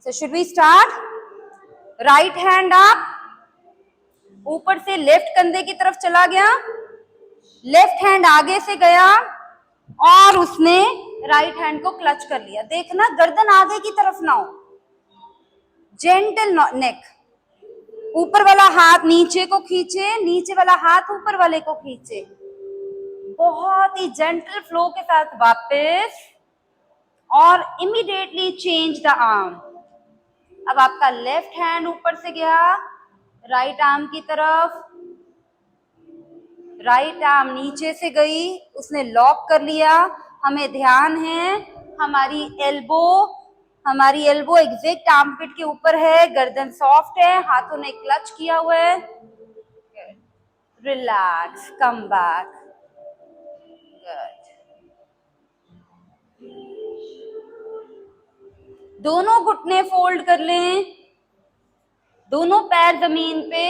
So should we start? Right hand up, ऊपर से left कंधे की तरफ चला गया, लेफ्ट हैंड आगे से गया और उसने राइट हैंड को क्लच कर लिया। देखना गर्दन आगे की तरफ ना हो, जेंटल नेक, ऊपर वाला हाथ नीचे को खींचे, नीचे वाला हाथ ऊपर वाले को खींचे, बहुत ही जेंटल फ्लो के साथ वापस, और इमीडिएटली चेंज द आर्म। अब आपका लेफ्ट हैंड ऊपर से गया राइट आर्म की तरफ, राइट आर्म नीचे से गई, उसने लॉक कर लिया। हमें ध्यान है हमारी एल्बो एग्जैक्ट आर्मपिट के ऊपर है, गर्दन सॉफ्ट है, हाथों ने क्लच किया हुआ है। Relax, come back, good. दोनों घुटने फोल्ड कर लें, दोनों पैर जमीन पे,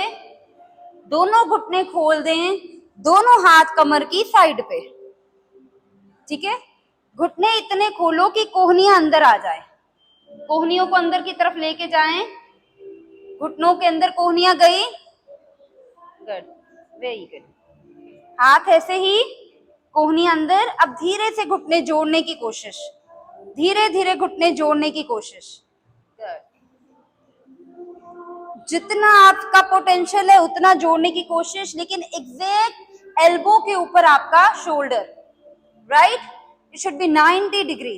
दोनों घुटने खोल दें, दोनों हाथ कमर की साइड पे, ठीक है। घुटने इतने खोलो कि कोहनियां अंदर आ जाए, कोहनियों को अंदर की तरफ लेके जाएं, घुटनों के अंदर कोहनियां गई, गुड, वेरी गुड। हाथ ऐसे ही, कोहनी अंदर। अब धीरे से घुटने जोड़ने की कोशिश, धीरे धीरे घुटने जोड़ने की कोशिश, गुड। जितना आपका पोटेंशियल है उतना जोड़ने की कोशिश, लेकिन एग्जैक्ट एल्बो के ऊपर आपका shoulder, right, it should be 90 degree.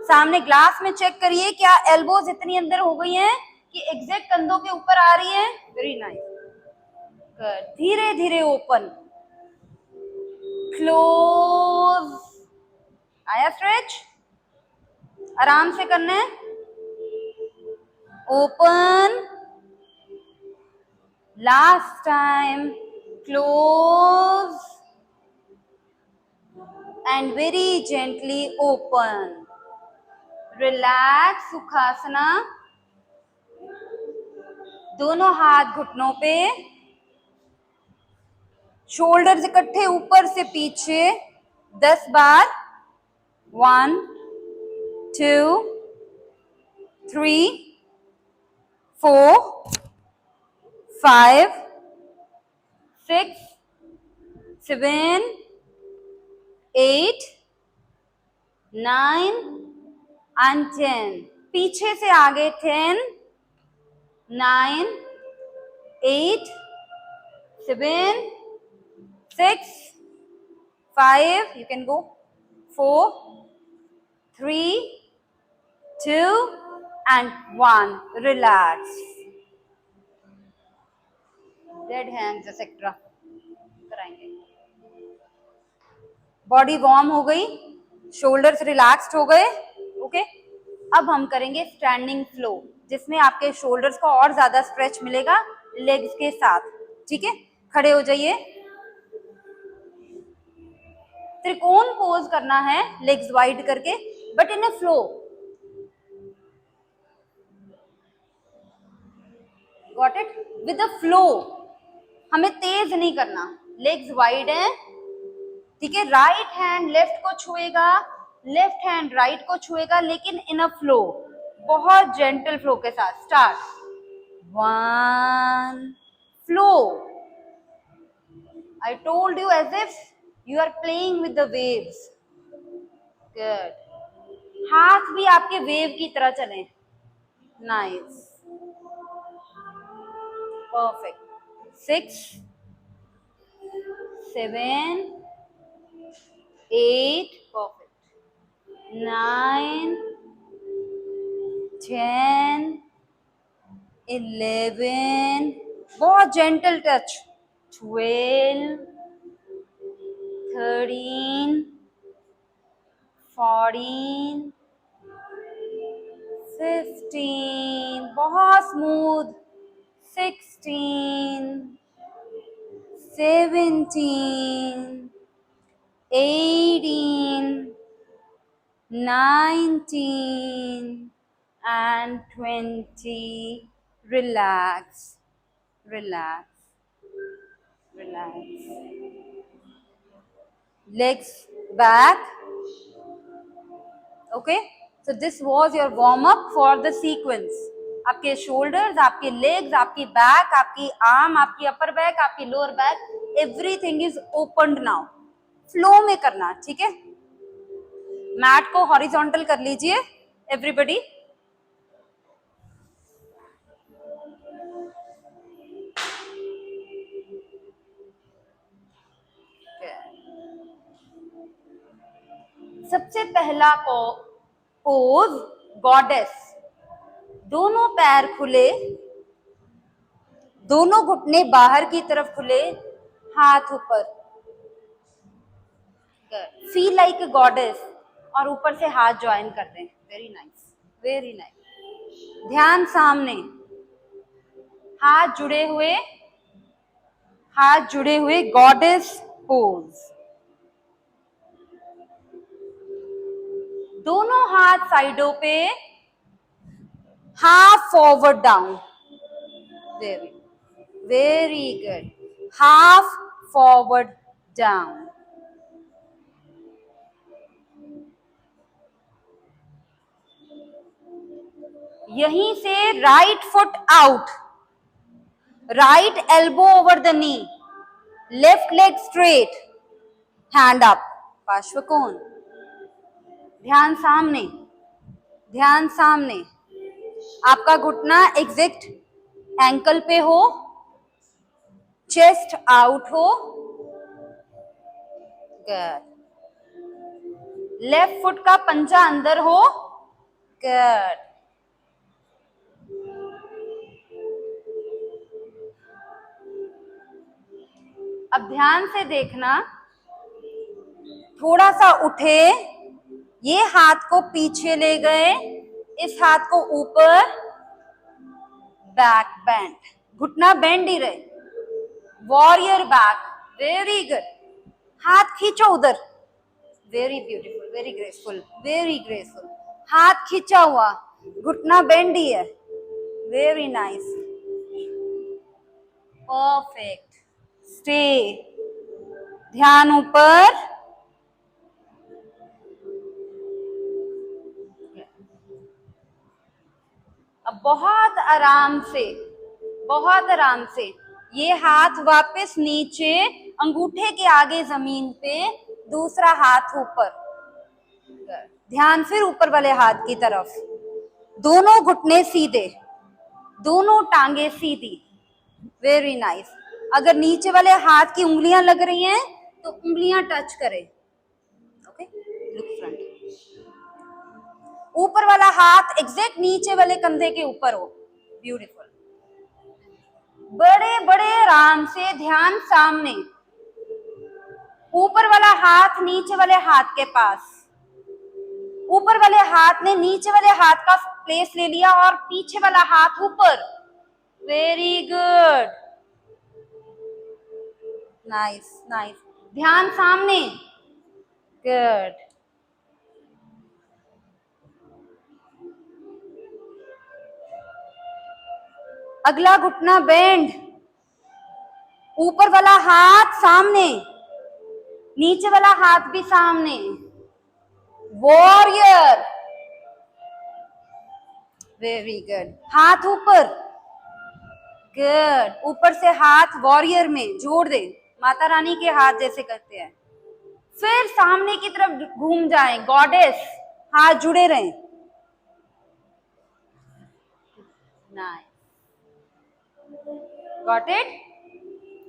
सामने ग्लास में चेक करिए क्या एल्बोज इतनी अंदर हो गई हैं कि एग्जैक्ट कंधों के ऊपर आ रही है, वेरी नाइस, गुड। धीरे धीरे ओपन, क्लोज, आया स्ट्रेच, आराम से करना है, open, last time, close and very gently open, relax, Sukhasana. दोनों हाथ घुटनों पे, शोल्डर्स इकट्ठे ऊपर से पीछे 10 बार, 1 2 3 4 5 6 7 8 9 and 10, पीछे से आगे 10 9 8 7 6 5, you can go 4 3 2 and 1, relax, dead hands etc कराएंगे। बॉडी वार्म हो गई, शोल्डर्स रिलैक्स्ड हो गए, ओके। अब हम करेंगे स्टैंडिंग फ्लो, जिसमें आपके शोल्डर्स को और ज्यादा स्ट्रेच मिलेगा लेग्स के साथ, ठीक है। खड़े हो जाइए, त्रिकोण पोज करना है लेग्स वाइड करके, but in a flow, got it, with a flow, हमें तेज नहीं करना, लेग्स वाइड है, ठीक है। राइट हैंड लेफ्ट को छुएगा, लेफ्ट हैंड राइट को छुएगा, लेकिन इन अ फ्लो, बहुत जेंटल फ्लो के साथ। Start, 1 flow, I told you as if you are playing with the waves, good। हाथ भी आपके वेव की तरह चलें, नाइस, परफेक्ट। 6 7 8, perfect, 9 10 11, बहुत जेंटल टच, 12 13 14 15, बहुत smooth, 16 17 18 19 and 20, relax, relax, relax, legs back, okay। So this was your warm up for the sequence. आपके shoulders, आपके legs, आपकी back, आपकी arm, आपकी upper back, आपकी lower back, everything is opened now. Flow में करना, ठीक है? Mat को horizontal कर लीजिए, everybody. सबसे पहला पोज गॉडेस, दोनों पैर खुले, दोनों घुटने बाहर की तरफ खुले, हाथ ऊपर, फील लाइक अ गॉडेस, और ऊपर से हाथ ज्वाइन कर दें. Very nice, very nice. ध्यान सामने, हाथ जुड़े हुए गॉडेस पोज. दोनों हाथ साइडों पे, half forward down. Very very good. Half forward down. यहीं से right foot out, right elbow over the knee, left leg straight, hand up, पार्श्वकोण. ध्यान सामने, ध्यान सामने. आपका घुटना एग्जैक्ट एंकल पे हो, चेस्ट आउट हो. गुड. लेफ्ट फुट का पंजा अंदर हो. गुड. अब ध्यान से देखना, थोड़ा सा उठे, ये हाथ को पीछे ले गए, इस हाथ को ऊपर, बैक बेंड, घुटना बेंड ही रहे. Warrior back. Very good. हाथ खींचो उधर. Very beautiful, very graceful, very graceful. हाथ खींचा हुआ, घुटना बेंड ही है. Very nice, perfect. स्टे. ध्यान ऊपर. अब बहुत आराम से ये हाथ वापस नीचे, अंगूठे के आगे जमीन पे, दूसरा हाथ ऊपर. ध्यान फिर ऊपर वाले हाथ की तरफ. दोनों घुटने सीधे, दोनों टांगे सीधी. Very nice. अगर नीचे वाले हाथ की उंगलियां लग रही हैं तो उंगलियां टच करें. Okay, look front. ऊपर वाला हाथ एग्जैक्ट नीचे वाले कंधे के ऊपर हो. ब्यूटीफुल. बड़े बड़े आराम से, ध्यान सामने. ऊपर वाला हाथ नीचे वाले हाथ के पास, ऊपर वाले हाथ ने नीचे वाले हाथ का प्लेस ले लिया और पीछे वाला हाथ ऊपर. Very good. Nice nice. ध्यान सामने. गुड. अगला घुटना बेंड, ऊपर वाला हाथ सामने, नीचे वाला हाथ भी सामने. वॉरियर. Very good. हाथ ऊपर. गुड. ऊपर से हाथ वॉरियर में जोड़ दे, माता रानी के हाथ जैसे करते हैं. फिर सामने की तरफ घूम जाएं, गॉडेस. हाथ जुड़े रहें. नाइस. Got it.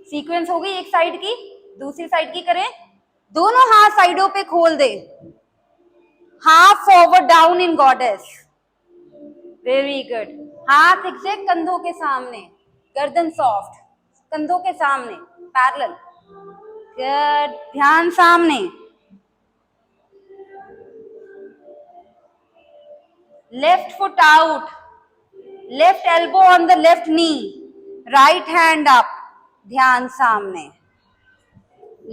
सीक्वेंस हो गई एक साइड की, दूसरी साइड की करें. दोनों हाथ साइडों पे खोल दे. Half forward down in goddess. Very good. हाथ एग्जैक्ट कंधों के सामने, गर्दन सॉफ्ट, कंधों के सामने, पैरेलल. गुड. ध्यान सामने. Left foot out, left elbow on the left knee, right hand up. ध्यान सामने.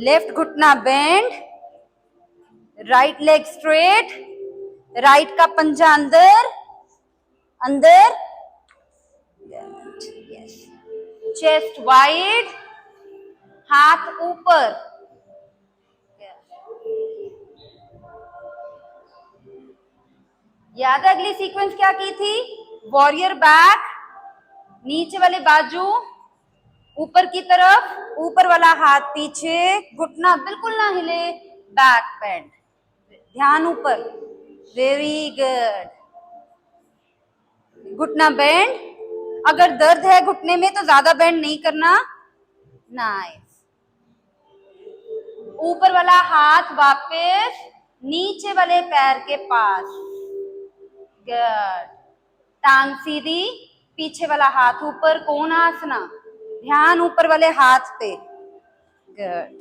लेफ्ट घुटना bend, right leg straight, right का पंजा अंदर अंदर. यस. चेस्ट वाइड, हाथ ऊपर. याद है अगली सीक्वेंस क्या की थी? वॉरियर बैक, नीचे वाले बाजू ऊपर की तरफ, ऊपर वाला हाथ पीछे, घुटना बिल्कुल ना हिले, बैक बेंड, ध्यान ऊपर, वेरी गुड। घुटना बेंड, अगर दर्द है घुटने में तो ज्यादा बेंड नहीं करना, नाइस। ऊपर वाला हाथ वापस नीचे वाले पैर के पास, गुड। टांग सीधी, पीछे वाला हाथ ऊपर, कोणासना, ध्यान ऊपर वाले हाथ पे, गुड।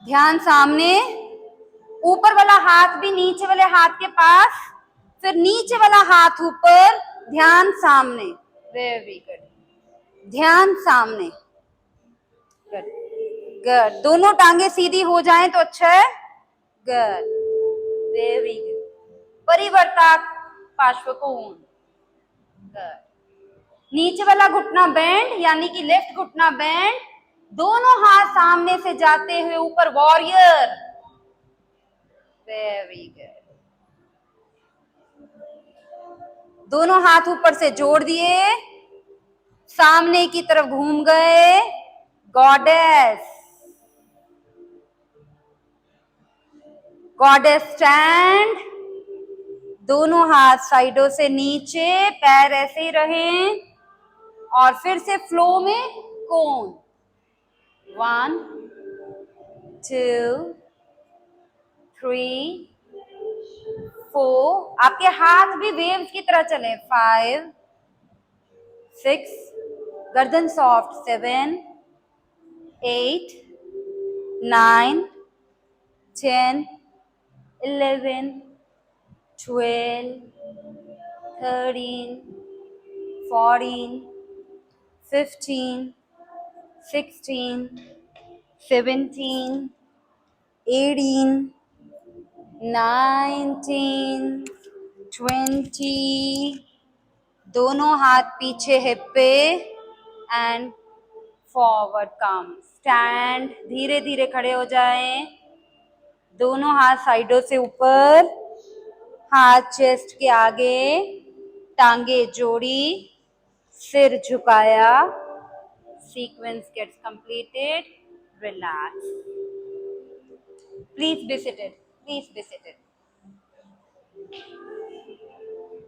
ध्यान सामने, ऊपर वाला हाथ भी नीचे वाले हाथ के पास, फिर नीचे वाला हाथ ऊपर, ध्यान सामने, वेरी गुड। ध्यान सामने, गुड गुड। दोनों टांगे सीधी हो जाएं तो अच्छा है, गुड, वेरी गुड। परिवर्तक पार्श्वकोण, गुड। नीचे वाला घुटना बेंड, यानी कि लेफ्ट घुटना बेंड, दोनों हाथ सामने से जाते हुए ऊपर, वॉरियर, वेरी गुड। दोनों हाथ ऊपर से जोड़ दिए, सामने की तरफ घूम गए, गॉडेस, गॉडेस स्टैंड, दोनों हाथ साइडों से नीचे, पैर ऐसे ही रहें, और फिर से फ्लो में कोण, 1 2 3 4, आपके हाथ भी वेव्स की तरह चले, 5 6, गर्दन सॉफ्ट, 7 8 9 10 11 12 13 14 15 16 17 18 19 20, दोनों हाथ पीछे हिप पे, एंड फॉरवर्ड कम, स्टैंड, धीरे धीरे खड़े हो जाएं, दोनों हाथ साइडों से ऊपर, हाथ चेस्ट के आगे, टांगे जोड़ी, सिर झुकाया, sequence gets completed, relax, please be seated, please be seated.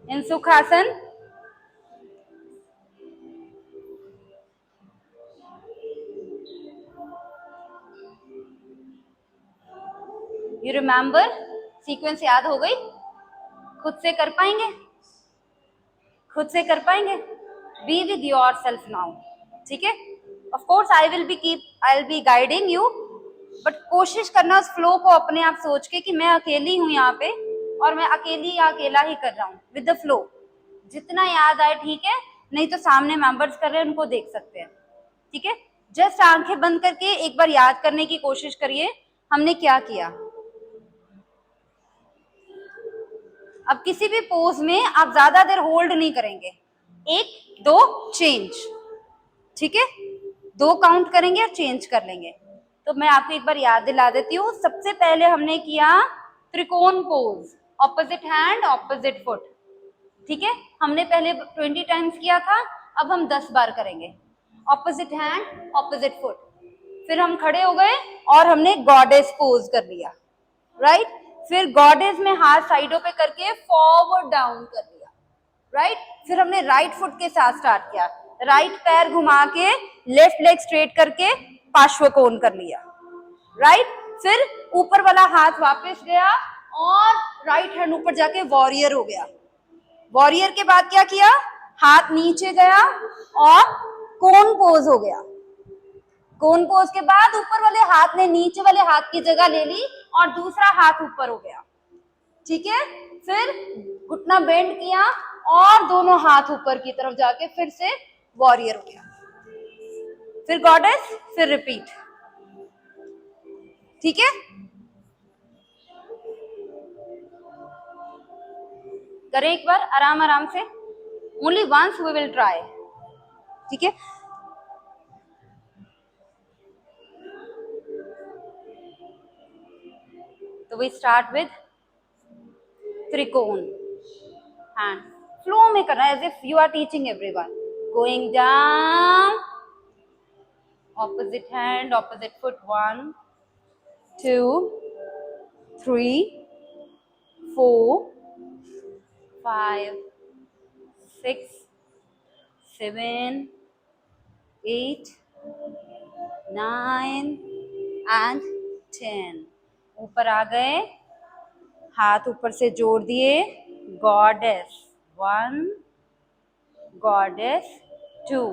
In Sukhasana, you remember? Sequence याद हो गई? खुद से कर पाएंगे? खुद से कर पाएंगे? Be with yourself now, ठीक है? Of course I will be guiding you, but कोशिश करना उस फ्लो को अपने आप सोच के कि मैं अकेली हूँ यहाँ पे और मैं अकेली या अकेला ही कर रहा हूँ, with the flow। जितना याद आए ठीक है, नहीं तो सामने मेंबर्स कर रहे हैं उनको देख सकते हैं, ठीक है? जस्ट आंखें बंद करके एक बार याद करने की कोशिश करिए हमने क्या किया। अब किसी भी पोज में आप ज्यादा देर होल्ड नहीं करेंगे, 1 2 चेंज, ठीक है? 2 काउंट करेंगे और चेंज कर लेंगे। तो मैं आपको एक बार याद दिला देती हूँ। सबसे पहले हमने किया त्रिकोण pose, opposite hand opposite foot, ठीक है? हमने पहले 20 टाइम्स किया था, अब हम 10 बार करेंगे, ऑपोजिट हैंड ऑपोजिट फुट। फिर हम खड़े हो गए और हमने गॉडेस पोज कर लिया, राइट? फिर गॉडेस में हाथ साइडों पे करके फॉरवर्ड डाउन कर लिया, राइट? फिर हमने राइट फुट के साथ स्टार्ट किया, राइट पैर घुमा के लेफ्ट लेग स्ट्रेट करके पार्श्वकोण कर लिया, राइट? फिर ऊपर वाला हाथ वापस गया और राइट हैंड ऊपर जाके वॉरियर हो गया। वॉरियर के बाद क्या किया? हाथ नीचे गया और कोण पोज हो गया। कोण पोज के बाद ऊपर वाले हाथ ने नीचे वाले हाथ की जगह ले ली और दूसरा हाथ ऊपर हो गया, ठीक है? फिर घुटना बेंड किया और दोनों हाथ ऊपर की तरफ जाके फिर से वॉरियर हो गया, फिर गॉडेस, फिर रिपीट, ठीक है? करें एक बार आराम आराम से, only once we will try, ठीक है? तो वी स्टार्ट विद त्रिकोण हैंड, फ्लो में करना है, as if you are teaching everyone. Going down, opposite hand, opposite foot. 1 2 3 4 5 6 7 8 9 and 10. ऊपर आ गए, हाथ ऊपर से जोड़ दिए. Goddess 1, goddess 2.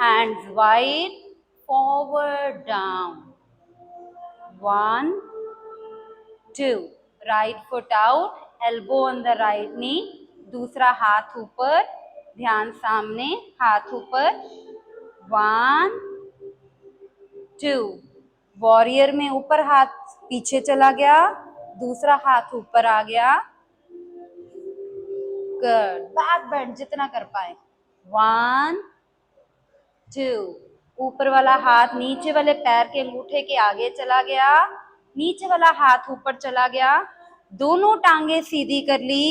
Hands wide, forward down. 1 2. Right foot out, elbow on the right knee. दूसरा हाथ ऊपर, ध्यान सामने, हाथ ऊपर. 1 2. वॉरियर में ऊपर हाथ पीछे चला गया, दूसरा हाथ ऊपर आ गया. गुड. बैक बेंड जितना कर पाए. 1 2. ऊपर वाला हाथ नीचे वाले पैर के अंगूठे के आगे चला गया, नीचे वाला हाथ ऊपर चला गया. दोनों टांगे सीधी कर ली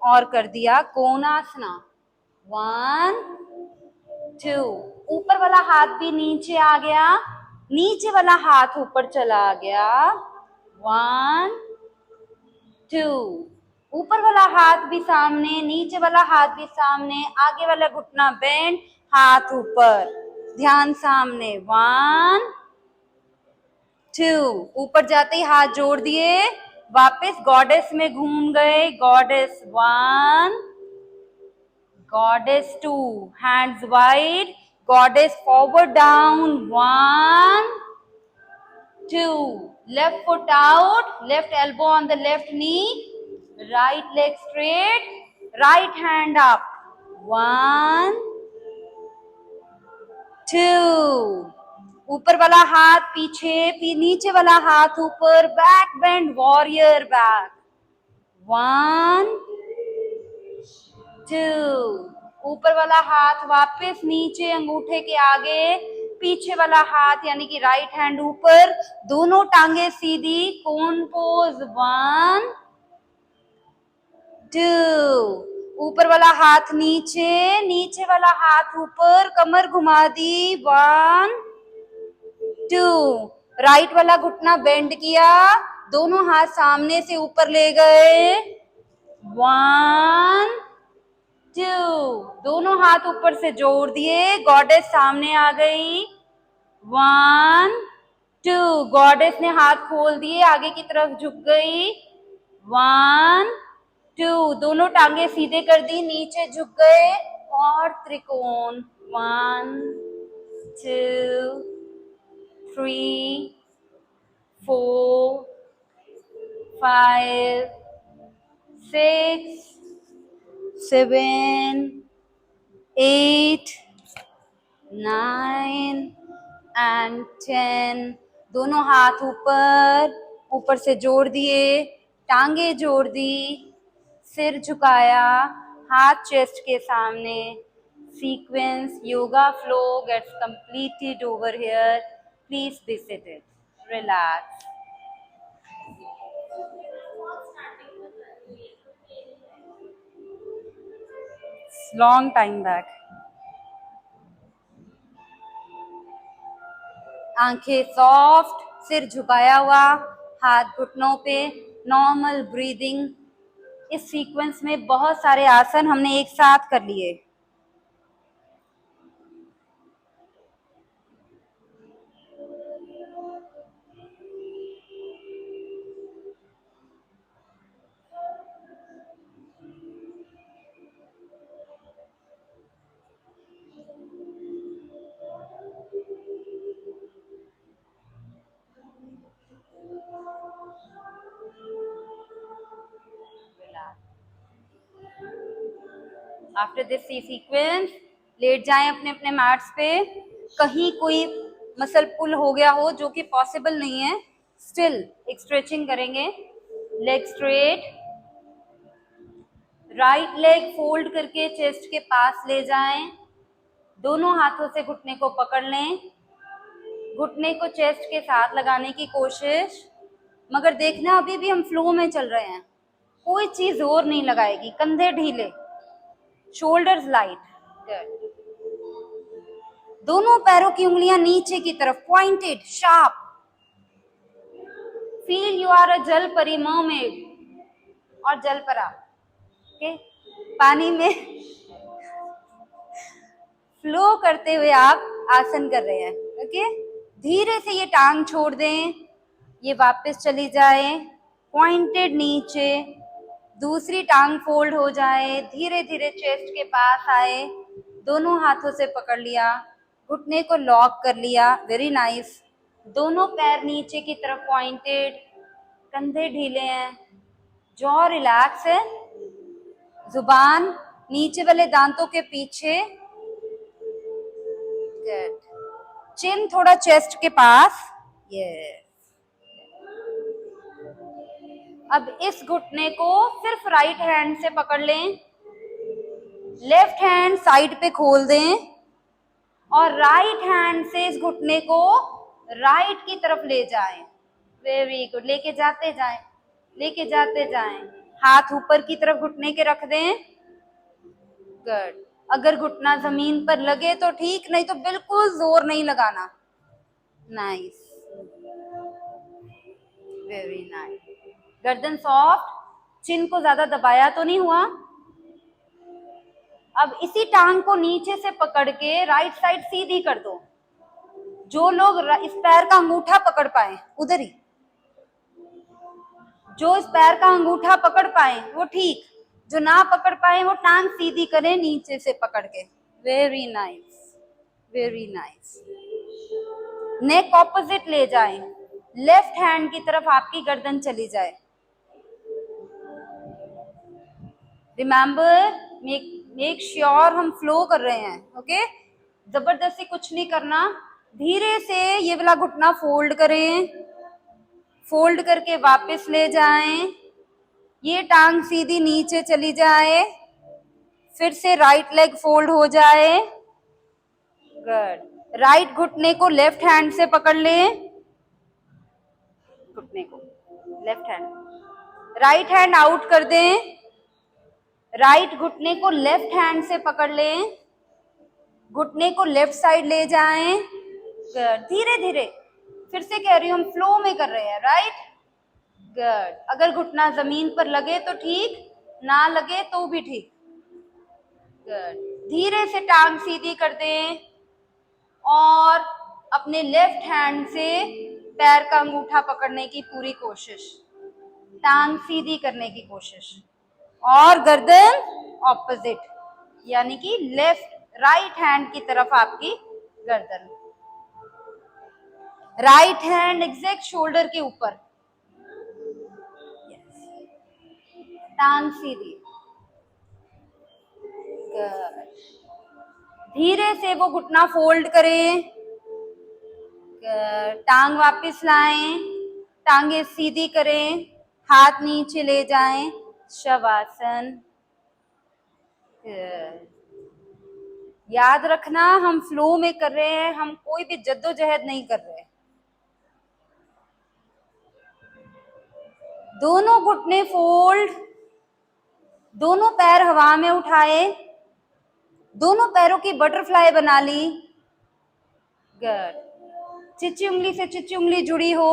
और कर दिया कोणासना. 1 2. ऊपर वाला हाथ भी नीचे आ गया, नीचे वाला हाथ ऊपर चला गया. 1 2. ऊपर वाला हाथ भी सामने, नीचे वाला हाथ भी सामने, आगे वाला घुटना बेंड, हाथ ऊपर, ध्यान सामने. 1 2. ऊपर जाते ही हाथ जोड़ दिए, वापस गॉडेस में घूम गए. Goddess 1, goddess 2. Hands wide, goddess forward down. 1 2. Left foot out, left elbow on the left knee, right leg straight, right hand up. 1 2. ऊपर वाला हाथ पीछे, नीचे वाला हाथ ऊपर, बैक बेंड, वॉरियर बैक. 1 2. ऊपर वाला हाथ वापस नीचे, अंगूठे के आगे, पीछे वाला हाथ यानी कि राइट हैंड ऊपर, दोनों टांगे सीधी, कोन पोज. 1 2. ऊपर वाला हाथ नीचे, नीचे वाला हाथ ऊपर, कमर घुमा दी. 1 2. राइट वाला घुटना बेंड किया, दोनों हाथ सामने से ऊपर ले गए. 1 2. दोनों हाथ ऊपर से जोड़ दिए, गॉडेस सामने आ गई. 1 2. गॉडेस ने हाथ खोल दिए, आगे की तरफ झुक गई. 1 2. दोनों टांगे सीधे कर दी, नीचे झुक गए और त्रिकोण. 1 2 3 4 5 6 7 8 9 and 10. दोनों हाथ ऊपर, ऊपर से जोड़ दिए, टांगे जोड़ दी, सिर झुकाया, हाथ चेस्ट के सामने. Sequence yoga flow gets completed over here. Please be seated. Relax. Long time back. आंखें सॉफ्ट, सिर झुकाया हुआ, हाथ घुटनों पे, नॉर्मल ब्रीदिंग. इस सीक्वेंस में बहुत सारे आसन हमने एक साथ कर लिए. आफ्टर दिस सीक्वेंस लेट जाएं अपने अपने मैट्स पे. कहीं कोई मसल पुल हो गया हो जो कि पॉसिबल नहीं है, स्टिल एक स्ट्रेचिंग करेंगे. Leg straight, right leg fold करके चेस्ट के पास ले जाएं. दोनों हाथों से घुटने को पकड़ लें, घुटने को चेस्ट के साथ लगाने की कोशिश. मगर देखना अभी भी हम फ्लो में चल रहे हैं, कोई चीज जोर नहीं लगाएगी, कंधे ढीले, शोल्डर्स लाइट। गुड। दोनों पैरों की उंगलियां नीचे की तरफ, pointed, sharp. Feel you are a जल परी, मरमेड और जलपरा। ओके, पानी में फ्लो करते हुए आप आसन कर रहे हैं। ओके, धीरे से ये टांग छोड़ दें, ये वापस चली जाए, पॉइंटेड नीचे, दूसरी टांग फोल्ड हो जाए, धीरे धीरे चेस्ट के पास आए, दोनों हाथों से पकड़ लिया, घुटने को लॉक कर लिया, वेरी नाइस। दोनों पैर नीचे की तरफ पॉइंटेड, कंधे ढीले हैं, जॉ रिलैक्स है, जुबान नीचे वाले दांतों के पीछे। गुड। चिन थोड़ा चेस्ट के पास। यस। अब इस घुटने को सिर्फ राइट हैंड से पकड़ लें, लेफ्ट हैंड साइड पे खोल दें और राइट हैंड से इस घुटने को राइट की तरफ ले जाएं। वेरी गुड, लेके जाते जाएं, लेके जाते जाएं। हाथ ऊपर की तरफ घुटने के रख दें। गुड। अगर घुटना जमीन पर लगे तो ठीक, नहीं तो बिल्कुल जोर नहीं लगाना। Nice, very nice. गर्दन सॉफ्ट, चिन को ज्यादा दबाया तो नहीं हुआ। अब इसी टांग को नीचे से पकड़ के राइट साइड सीधी कर दो। जो लोग इस पैर का अंगूठा पकड़ पाए उधर ही, जो इस पैर का अंगूठा पकड़ पाए वो ठीक, जो ना पकड़ पाए वो टांग सीधी करें नीचे से पकड़ के। Very nice, very nice. Neck opposite ले जाएं, लेफ्ट हैंड की तरफ आपकी गर्दन चली जाए। रिमेंबर, मेक श्योर हम फ्लो कर रहे हैं। ओके, जबरदस्ती कुछ नहीं करना। धीरे से ये वाला घुटना फोल्ड करें, फोल्ड करके वापस ले जाएं, ये टांग सीधी नीचे चली जाए, फिर से राइट लेग फोल्ड हो जाए। गुड। राइट घुटने को लेफ्ट हैंड से पकड़ लें, घुटने को left hand, right hand out कर दें, राइट घुटने को लेफ्ट हैंड से पकड़ लें, घुटने को लेफ्ट साइड ले जाएं। गुड। धीरे धीरे, फिर से कह रही हूँ, हम फ्लो में कर रहे हैं। राइट। गुड। अगर घुटना जमीन पर लगे तो ठीक, ना लगे तो भी ठीक। गुड। धीरे से टांग सीधी कर दें और अपने लेफ्ट हैंड से पैर का अंगूठा पकड़ने की पूरी कोशिश, टांग सीधी करने की कोशिश, और गर्दन ऑपोजिट, यानी कि लेफ्ट राइट हैंड की तरफ आपकी गर्दन, राइट हैंड एग्जैक्ट शोल्डर के ऊपर, टांग सीधी। धीरे से वो घुटना फोल्ड करें, टांग वापस लाएं, टांगे सीधी करें, हाथ नीचे ले जाएं, शवासन। याद रखना, हम फ्लो में कर रहे हैं, हम कोई भी जद्दोजहद नहीं कर रहे। दोनों घुटने फोल्ड, दोनों पैर हवा में उठाए, दोनों पैरों की बटरफ्लाई बना ली। गुड। चिच्ची उंगली से चिच्ची उंगली जुड़ी हो।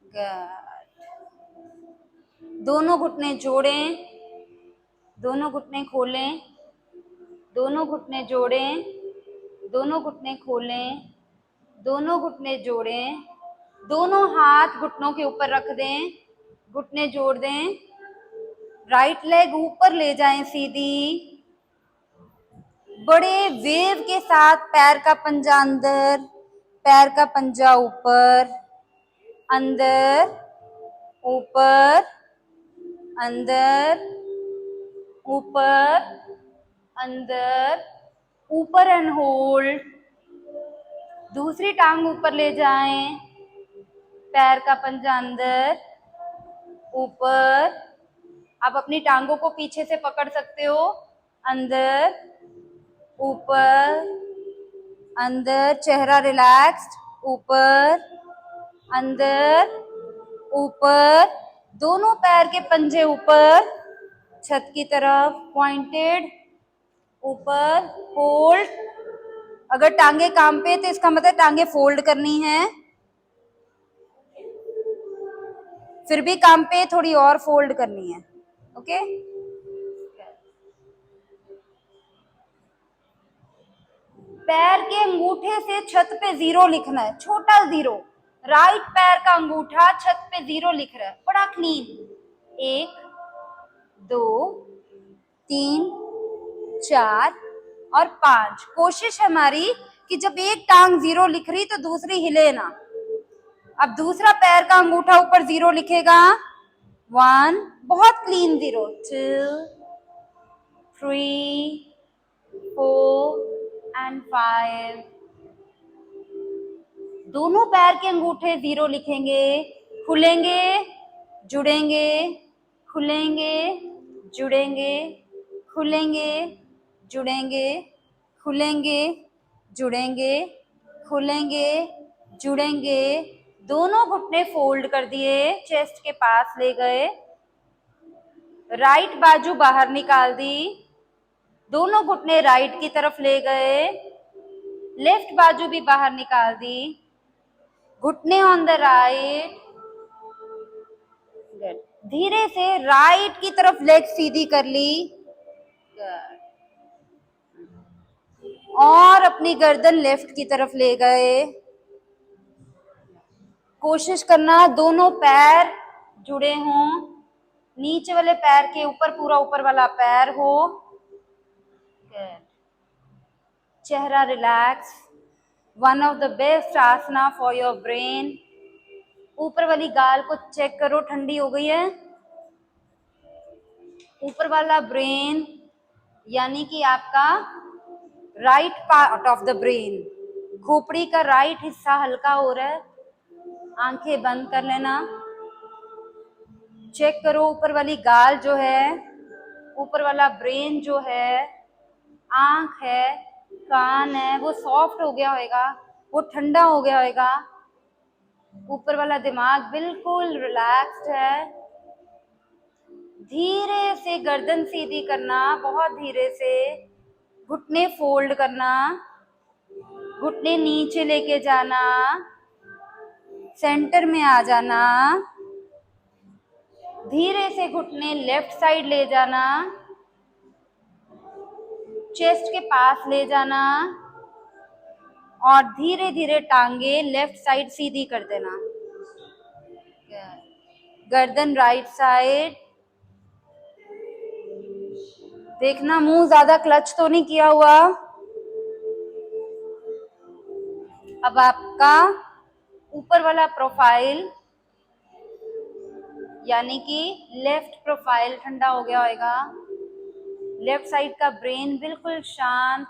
गुड। दोनों घुटने जोड़ें, दोनों घुटने खोलें, दोनों घुटने जोड़ें, दोनों घुटने खोलें, दोनों घुटने जोड़ें, दोनों हाथ घुटनों के ऊपर रख दें, घुटने जोड़ दें, राइट लेग ऊपर ले जाएं सीधी, बड़े वेव के साथ पैर का पंजा अंदर, पैर का पंजा ऊपर, अंदर, ऊपर, अंदर, ऊपर, अंदर, ऊपर एंड होल्ड। दूसरी टांग ऊपर ले जाएं, पैर का पंजा अंदर, ऊपर। आप अपनी टांगों को पीछे से पकड़ सकते हो, अंदर, ऊपर, अंदर, चेहरा रिलैक्स्ड, ऊपर, अंदर, ऊपर, दोनों पैर के पंजे ऊपर, छत की तरफ पॉइंटेड, ऊपर, फोल्ड। अगर टांगे काम पे तो इसका मतलब टांगे फोल्ड करनी है, फिर भी काम पे थोड़ी और फोल्ड करनी है। ओके, पैर के अंगूठे से छत पे 0 लिखना है, छोटा 0। राइट पैर का अंगूठा छत पे 0 लिख रहा है, बड़ा क्लीन। 1 2 3 4 और 5। कोशिश है हमारी कि जब एक टांग 0 लिख रही तो दूसरी हिले ना। अब दूसरा पैर का अंगूठा ऊपर 0 लिखेगा। 1, बहुत क्लीन 0, 2 3 4 एंड 5। दोनों पैर के अंगूठे 0 लिखेंगे, खुलेंगे, जुड़ेंगे, खुलेंगे, जुड़ेंगे, खुलेंगे, जुड़ेंगे, खुलेंगे, जुड़ेंगे, खुलेंगे, जुड़ेंगे। दोनों घुटने फोल्ड कर दिए, चेस्ट के पास ले गए, राइट बाजू बाहर निकाल दी, दोनों घुटने राइट की तरफ ले गए, लेफ्ट बाजू भी बाहर निकाल दी, घुटने ऑन द राइट। गुड। धीरे से राइट की तरफ लेग सीधी कर ली। गुड। और अपनी गर्दन लेफ्ट की तरफ ले गए। कोशिश करना दोनों पैर जुड़े हों, नीचे वाले पैर के ऊपर पूरा ऊपर वाला पैर हो। गुड। चेहरा relax. One of the best asana for your brain. ऊपर वाली गाल को चेक करो, ठंडी हो गई है। ऊपर वाला ब्रेन यानी कि आपका right part of the brain, खोपड़ी का राइट हिस्सा हल्का हो रहा है। आंखें बंद कर लेना, चेक करो ऊपर वाली गाल जो है, ऊपर वाला ब्रेन जो है, आंख है, कान है, वो सॉफ्ट हो गया होगा, वो ठंडा हो गया होगा। ऊपर वाला दिमाग बिल्कुल रिलैक्स्ड है। धीरे से गर्दन सीधी करना, बहुत धीरे से घुटने फोल्ड करना, घुटने नीचे लेके जाना, सेंटर में आ जाना, धीरे से घुटने लेफ्ट साइड ले जाना, चेस्ट के पास ले जाना और धीरे धीरे टांगे लेफ्ट साइड सीधी कर देना। गर्दन राइट साइड। देखना मुंह ज्यादा क्लच तो नहीं किया हुआ। अब आपका ऊपर वाला प्रोफाइल यानी कि लेफ्ट प्रोफाइल ठंडा हो गया होगा। लेफ्ट साइड का ब्रेन बिल्कुल शांत,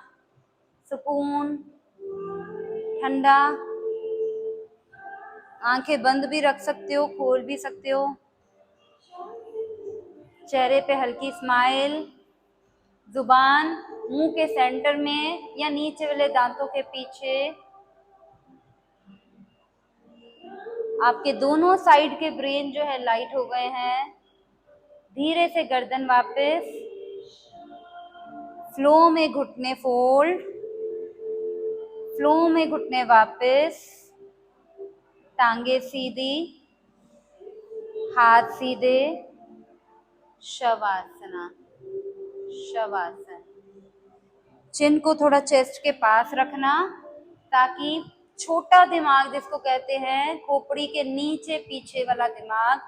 सुकून, ठंडा। आंखें बंद भी रख सकते हो, खोल भी सकते हो। चेहरे पे हल्की स्माइल, जुबान मुंह के सेंटर में या नीचे वाले दांतों के पीछे। आपके दोनों साइड के ब्रेन जो है लाइट हो गए हैं। धीरे से गर्दन वापस, फ्लो में घुटने फोल्ड, फ्लो में घुटने वापस, टांगे सीधी, हाथ सीधे, शवासना, शवासन। चिन को थोड़ा चेस्ट के पास रखना ताकि छोटा दिमाग जिसको कहते हैं खोपड़ी के नीचे पीछे वाला दिमाग,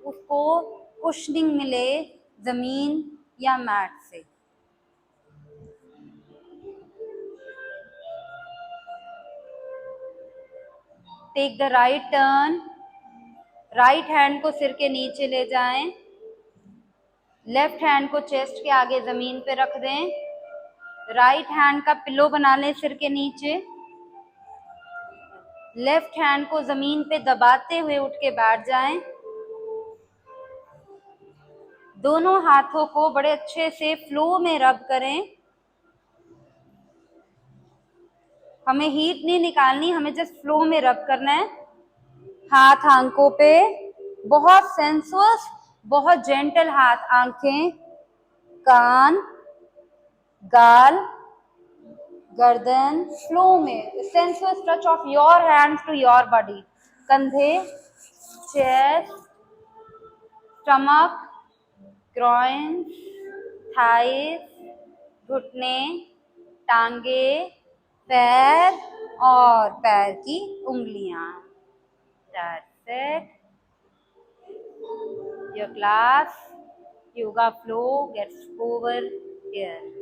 उसको कुशनिंग मिले जमीन या मैट से। Take the right turn. Right hand को सिर के नीचे ले जाएं, लेफ्ट हैंड को चेस्ट के आगे जमीन पे रख दें। राइट हैंड का पिलो बना लें सिर के नीचे। लेफ्ट हैंड को जमीन पे दबाते हुए उठ के बैठ जाएं। दोनों हाथों को बड़े अच्छे से फ्लो में रब करें। हमें हीट नहीं निकालनी, हमें जस्ट फ्लो में रब करना है। हाथ आंखों पे, बहुत सेंसुअस, बहुत जेंटल हाथ, आंखें, कान, गाल, गर्दन, फ्लो में sensuous touch of your hands to your body, कंधे, चेस्ट, स्टमक, ग्रॉइंस, थाइस, घुटने, टांगे, पैर और पैर की उंगलियां। That's it. Your class yoga flow gets over here.